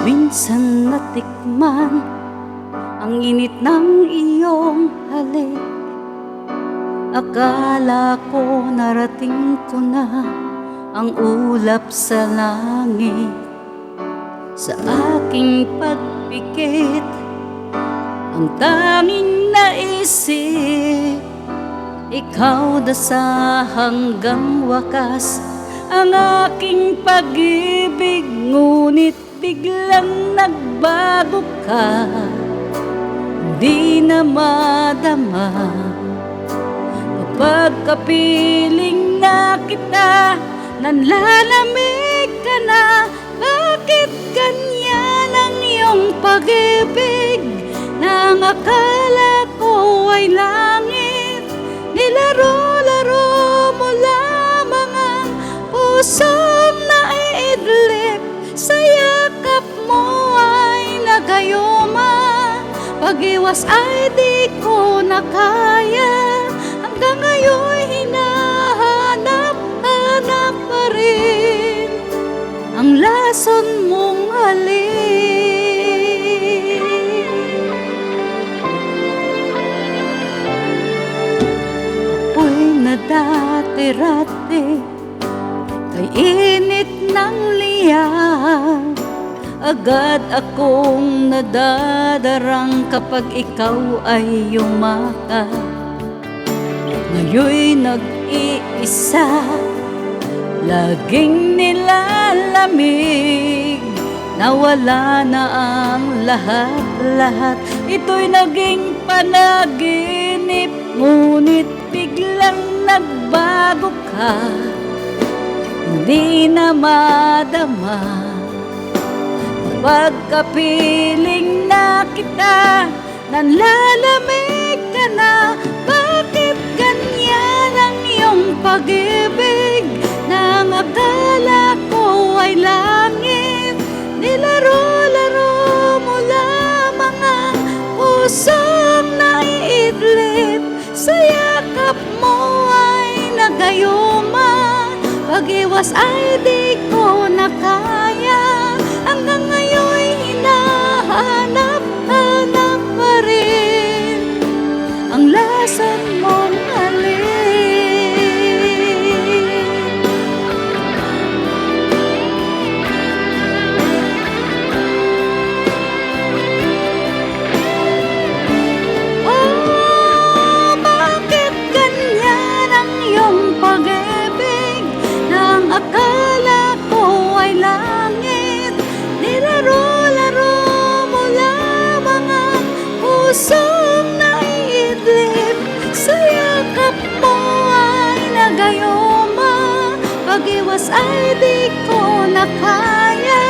Minsan natikman ang init ng iyong halik. Akala ko narating ko na ang ulap sa langit. Sa aking pagpikit, ang tanging naisip, ikaw na sa hanggang wakas ang aking pag-ibig. Ngunit biglang nagbago ka, hindi na madama. Kapag kapiling na kita, nanlalamig ka na. Bakit ganyan ang iyong pag-ibig? Nang akala ko ay langit, nilaro-laro mo lamang ang pusong naiidlip. Sa yakap mo ay nagayuma, pag-iwas ay di ko na kaya. Hanggang ngayon hinahanap-hanap pa rin ang lason mong halik. Ako'y nadati-rati kay init ng liyan. Agad akong nadadarang kapag ikaw ay yumakap. Ngayon'y nag-iisa, laging nilalamig. Nawala na ang lahat-lahat, ito'y naging panaginip. Ngunit biglang nagbago ka, hindi na madama. Pagkapiling na kita, nanlalamig ka na. Bakit ganyan ang iyong pag-ibig? Nang akala ko ay langit, nilaro-laro mo lamang ang pusong naiidlip. Sa yakap mo ay nagayuma, pag-iwas ay di ko na kaya. Hanggang ngayon hinahanap-hanap pa rin ang lason mong halik. Oh, bakit ganyan ang iyong pag-ibig? Nang akala ko ay langit, nilaro-laro mo lamang ang pusong naiidlip. Sa yakap mo ay nagayuma, pag-iwas ay di ko na kaya.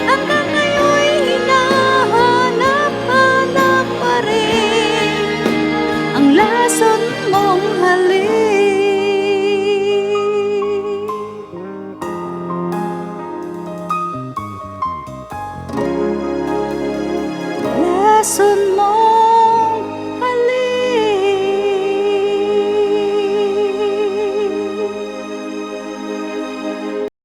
Hanggang ngayon hinahanap-hanap pa rin ang lason mong halik. Lason